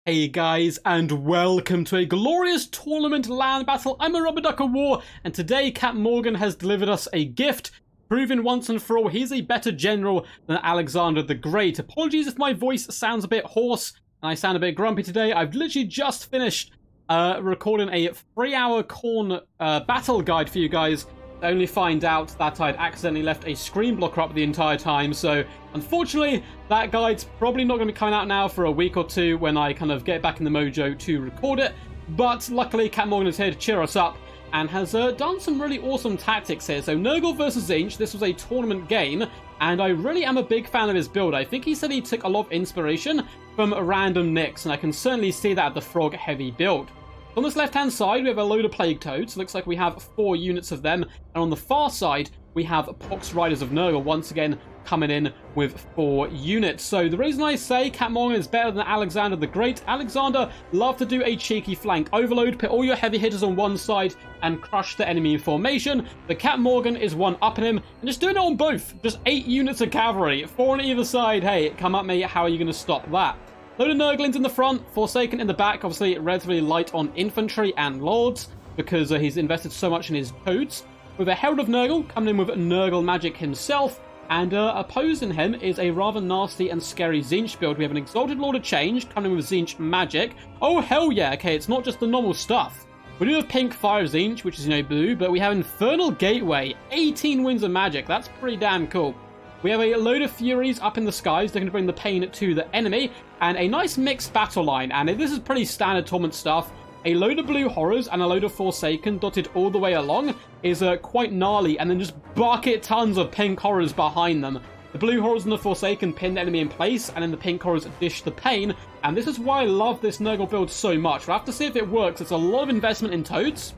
Hey guys, and welcome to a glorious tournament land battle. I'm a Rubber Duck of War, and today Cat Morgan has delivered us a gift, proving once and for all he's a better general than Alexander the Great. Apologies if my voice sounds a bit hoarse and I sound a bit grumpy today. I've literally just finished recording a 3-hour Khorne battle guide for you guys. I only find out that I'd accidentally left a screen blocker up the entire time, so unfortunately that guide's probably not going to be coming out now for a week or two when I kind of get back in the mojo to record it. But luckily Cat Morgan is here to cheer us up and has done some really awesome tactics here. So Nurgle versus Tzeentch, this was a tournament game, and I really am a big fan of his build. I think he said he took a lot of inspiration from random nicks, and I can certainly see that at the frog heavy build. On this left-hand side, we have a load of Plague Toads. Looks like we have 4 units of them. And on the far side, we have Pox Riders of Nurgle, once again coming in with 4 units. So the reason I say Cat Morgan is better than Alexander the Great, Alexander loved to do a cheeky flank overload, put all your heavy hitters on one side and crush the enemy in formation. The Cat Morgan is one up in him and just doing it on both. Just 8 units of cavalry, 4 on either side. Hey, come at me, how are you going to stop that? Load of Nurglings in the front, Forsaken in the back, obviously relatively light on infantry and lords because he's invested so much in his toads. With a Herald of Nurgle coming in with Nurgle magic himself, and opposing him is a rather nasty and scary Tzeentch build. We have an Exalted Lord of Change coming in with Tzeentch magic. Oh hell yeah, okay, it's not just the normal stuff. We do have Pink Fire Tzeentch, which is, blue, but we have Infernal Gateway, 18 winds of magic, that's pretty damn cool. We have a load of Furies up in the skies looking to bring the pain to the enemy, and a nice mixed battle line, and this is pretty standard tournament stuff. A load of Blue Horrors and a load of Forsaken dotted all the way along is quite gnarly, and then just bucket tons of Pink Horrors behind them. The Blue Horrors and the Forsaken pin the enemy in place, and then the Pink Horrors dish the pain, and this is why I love this Nurgle build so much. We'll have to see if it works. It's a lot of investment in toads,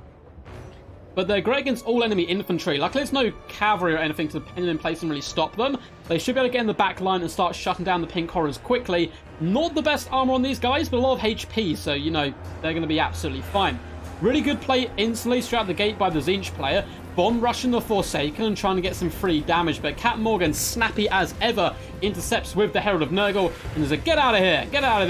but they're great against all enemy infantry. Luckily, there's no cavalry or anything to pin them in place and really stop them. They should be able to get in the back line and start shutting down the Pink Horrors quickly. Not the best armor on these guys, but a lot of HP, so, they're going to be absolutely fine. Really good play instantly straight out the gate by the Tzeentch player. Bomb rushing the Forsaken and trying to get some free damage, but Cat Morgan, snappy as ever, intercepts with the Herald of Nurgle, and there's a get out of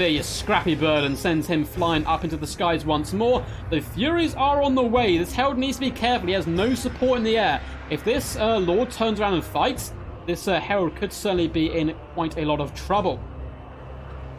here, you scrappy bird, and sends him flying up into the skies once more. The Furies are on the way. This Herald needs to be careful. He has no support in the air. If this Lord turns around and fights, this Herald could certainly be in quite a lot of trouble.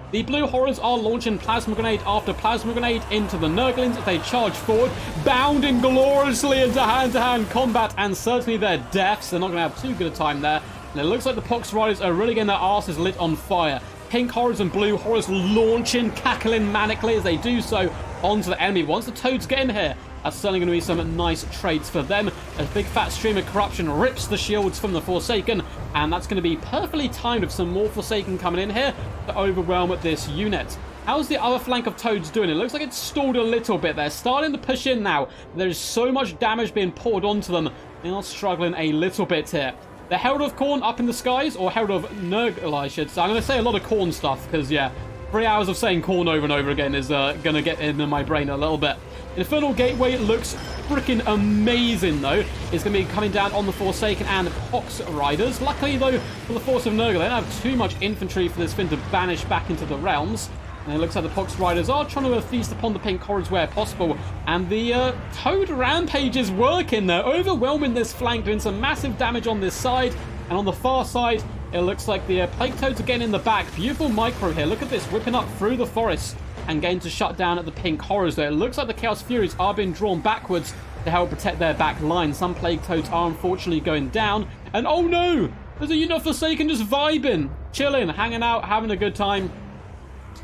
The Blue Horrors are launching Plasma Grenade after Plasma Grenade into the Nurglings as they charge forward, bounding gloriously into hand-to-hand combat, and certainly their deaths. They're not going to have too good a time there. And it looks like the Pox Riders are really getting their asses lit on fire. Pink Horrors and Blue Horrors launching, cackling manically as they do so onto the enemy. Once the Toads get in here, that's certainly going to be some nice trades for them. A big fat stream of corruption rips the shields from the Forsaken, and that's going to be perfectly timed with some more Forsaken coming in here to overwhelm this unit. How's the other flank of Toads doing? It looks like it's stalled a little bit. They're starting to push in now. There's so much damage being poured onto them. They are struggling a little bit here. The Herald of Khorne up in the skies, or Herald of Nurgle, I should say. I'm going to say a lot of Khorne stuff because, yeah, 3 hours of saying Khorne over and over again is going to get into my brain a little bit. Infernal Gateway looks freaking amazing, though. It's going to be coming down on the Forsaken and Pox Riders. Luckily, though, for the Force of Nurgle, they don't have too much infantry for this thing to banish back into the realms. And it looks like the Pox Riders are trying to feast upon the Pink Horrors where possible. And the Toad Rampage is working. They're overwhelming this flank, doing some massive damage on this side. And on the far side, it looks like the Plague Toads are getting in the back. Beautiful micro here. Look at this, whipping up through the forest and getting to shut down at the Pink Horrors there. It looks like the Chaos Furies are being drawn backwards to help protect their back line. Some Plague Toads are unfortunately going down. And oh no! There's a unit of Forsaken just vibing, chilling, hanging out, having a good time.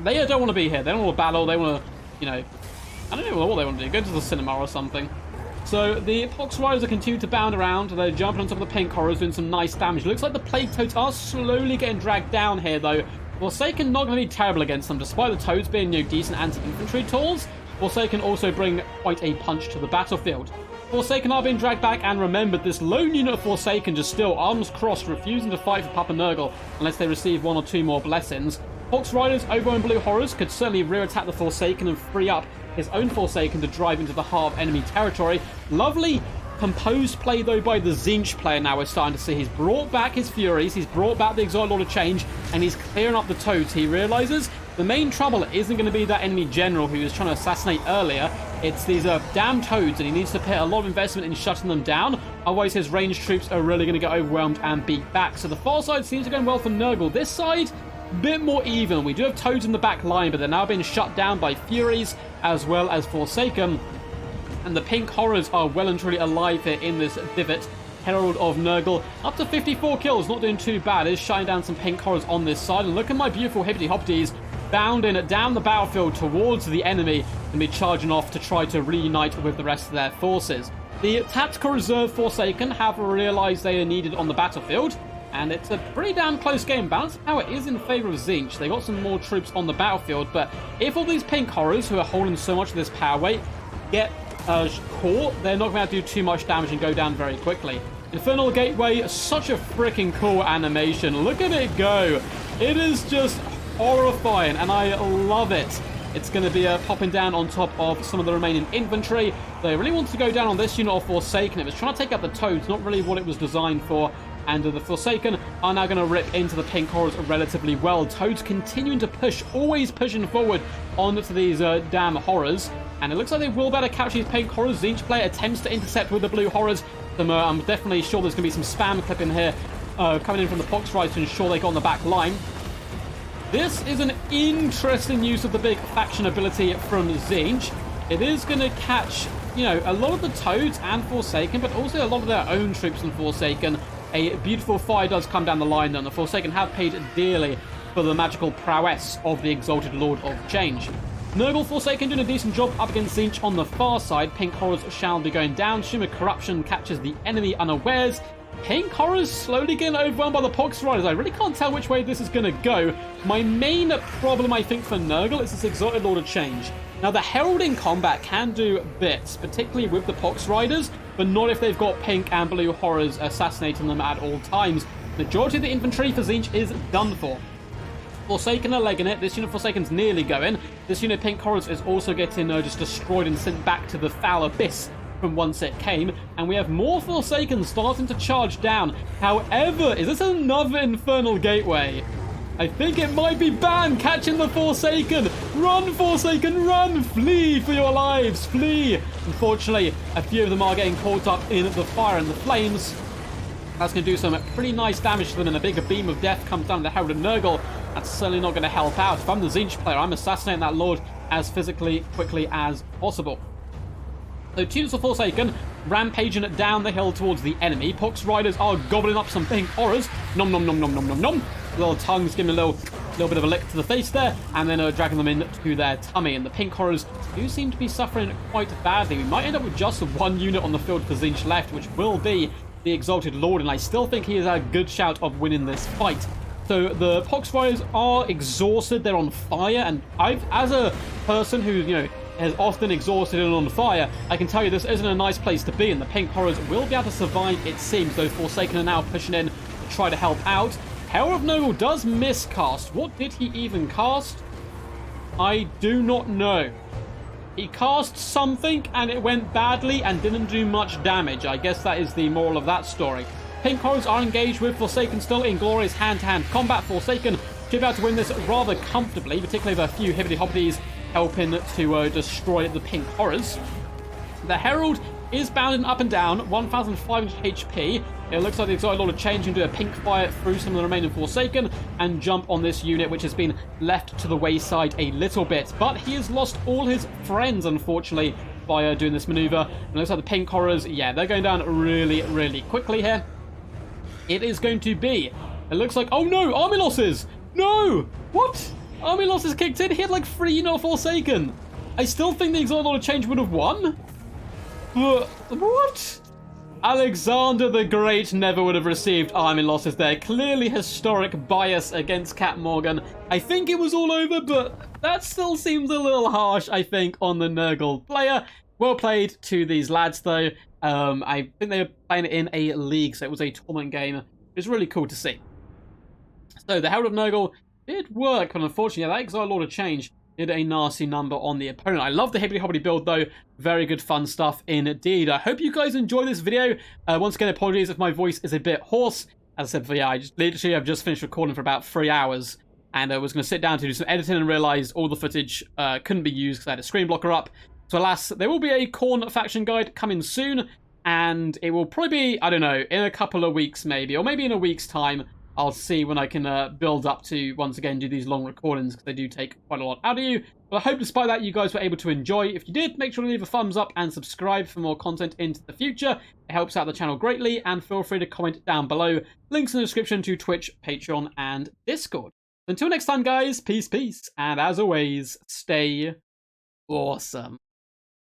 They don't want to be here. They don't want to battle. They want to, I don't know what they want to do. Go to the cinema or something. So the Pox Riders are continuing to bound around. They're jumping on top of the Pink Horrors, doing some nice damage. Looks like the Plague Toads are slowly getting dragged down here, though. Forsaken not going to be terrible against them, despite the Toads being decent anti-infantry tools. Forsaken also bring quite a punch to the battlefield. Forsaken are being dragged back, and remembered this lone unit of Forsaken just still arms crossed, refusing to fight for Papa Nurgle unless they receive 1 or 2 more blessings. Pox Riders over on Blue Horrors could certainly rear attack the Forsaken and free up his own Forsaken to drive into the heart of enemy territory. Lovely composed play, though, by the Tzeentch player now we're starting to see. He's brought back his Furies, he's brought back the Exiled Lord of Change, and he's clearing up the Toads. He realizes the main trouble isn't going to be that enemy general who he was trying to assassinate earlier. It's these damn Toads, and he needs to put a lot of investment in shutting them down. Otherwise, his ranged troops are really going to get overwhelmed and beat back. So the far side seems to be going well for Nurgle. This side, a bit more even. We do have Toads in the back line, but they're now being shut down by Furies as well as Forsaken. And the Pink Horrors are well and truly alive here in this divot. Herald of Nurgle, up to 54 kills, not doing too bad. Is shutting down some Pink Horrors on this side. And look at my beautiful Hippity Hoppities bounding down the battlefield towards the enemy and be charging off to try to reunite with the rest of their forces. The Tactical Reserve Forsaken have realized they are needed on the battlefield, and it's a pretty damn close game. Balance of power is in favor of Tzeentch. They got some more troops on the battlefield, but if all these Pink Horrors who are holding so much of this power weight get caught, they're not going to do too much damage and go down very quickly. Infernal Gateway, such a freaking cool animation. Look at it go. It is just horrifying, and I love it. It's going to be popping down on top of some of the remaining infantry. They really wanted to go down on this unit of Forsaken. It was trying to take out the Toads, not really what it was designed for. And the Forsaken are now going to rip into the Pink Horrors relatively well. Toads continuing to push, always pushing forward onto these damn Horrors. And it looks like they will better capture these Pink Horrors. Tzeentch player attempts to intercept with the Blue Horrors. I'm definitely sure there's going to be some spam clipping here coming in from the Pox Rise to ensure they got on the back line. This is an interesting use of the big faction ability from Tzeentch. It is going to catch, you know, a lot of the Toads and Forsaken, but also a lot of their own troops in Forsaken. A beautiful fire does come down the line, though, and the Forsaken have paid dearly for the magical prowess of the Exalted Lord of Change. Nurgle Forsaken doing a decent job up against Tzeentch on the far side. Pink Horrors shall be going down. Shimmer Corruption catches the enemy unawares. Pink Horrors slowly getting overwhelmed by the Pox Riders. I really can't tell which way this is going to go. My main problem, I think, for Nurgle is this Exalted Lord of Change. Now, the Herald in combat can do bits, particularly with the Pox Riders, but not if they've got Pink and Blue Horrors assassinating them at all times. Majority of the infantry for Tzeentch is done for. Forsaken are legging it. This unit Forsaken's nearly going. This unit Pink Horrors is also getting just destroyed and sent back to the foul abyss from whence it came. And we have more Forsaken starting to charge down. However, is this another Infernal Gateway? I think it might be Ban catching the Forsaken. Run, Forsaken, run! Flee for your lives, flee! Unfortunately, a few of them are getting caught up in the fire and the flames. That's going to do some pretty nice damage to them, and a bigger beam of death comes down the Herald of Nurgle. That's certainly not going to help out. If I'm the Tzeentch player, I'm assassinating that Lord as physically quickly as possible. So Tunes of Forsaken rampaging it down the hill towards the enemy. Pox Riders are gobbling up some Pink Horrors. Nom nom nom nom nom nom nom. Little tongues giving a little bit of a lick to the face there, and then dragging them into their tummy. And the Pink Horrors do seem to be suffering quite badly. We might end up with just one unit on the field for Tzeentch left, which will be the Exalted Lord, and I still think he is a good shout of winning this fight. So the Pox Riders are exhausted, they're on fire, and as a person who, you know, is often exhausted and on fire, I can tell you this isn't a nice place to be, and the Pink Horrors will be able to survive, it seems, though Forsaken are now pushing in to try to help out. Herald of Nurgle does miscast. What did he even cast? I do not know. He cast something and it went badly and didn't do much damage. I guess that is the moral of that story. Pink Horrors are engaged with Forsaken still in glorious hand-to-hand combat. Forsaken should be able to win this rather comfortably, particularly with a few hibbity-hoppities helping to destroy the Pink Horrors. The Herald is bounding up and down, 1,500 HP. It looks like the Exalted Lord of Change can do a pink fire through some of the remaining Forsaken and jump on this unit, which has been left to the wayside a little bit. But he has lost all his friends, unfortunately, by doing this maneuver. And it looks like the Pink Horrors, yeah, they're going down really, really quickly here. It is going to be, it looks like, oh no, army losses! No! What? Army losses kicked in? He had like 3 unit Forsaken. I still think the Exalted Lord of Change would have won. But what? Alexander the Great never would have received army losses there. Clearly historic bias against Cat Morgan. I think it was all over, but that still seems a little harsh, I think, on the Nurgle player. Well played to these lads, though. I think they were playing it in a league, so it was a tournament game. It was really cool to see. So the Herald of Nurgle did work, but unfortunately, that Exiled Lord of Change did a nasty number on the opponent. I love the Hibbity Hobbity build, though. Very good fun stuff indeed. I hope you guys enjoy this video. Once again, apologies if my voice is a bit hoarse. As I said, yeah, I've just finished recording for about 3 hours, and I was going to sit down to do some editing and realised all the footage couldn't be used because I had a screen blocker up. So alas, there will be a Khorne faction guide coming soon, and it will probably be, I don't know, in a couple of weeks maybe, or maybe in a week's time. I'll see when I can build up to, once again, do these long recordings, because they do take quite a lot out of you. But I hope despite that you guys were able to enjoy. If you did, make sure to leave a thumbs up and subscribe for more content into the future. It helps out the channel greatly, and feel free to comment down below. Links in the description to Twitch, Patreon, and Discord. Until next time, guys, peace, and as always, stay awesome.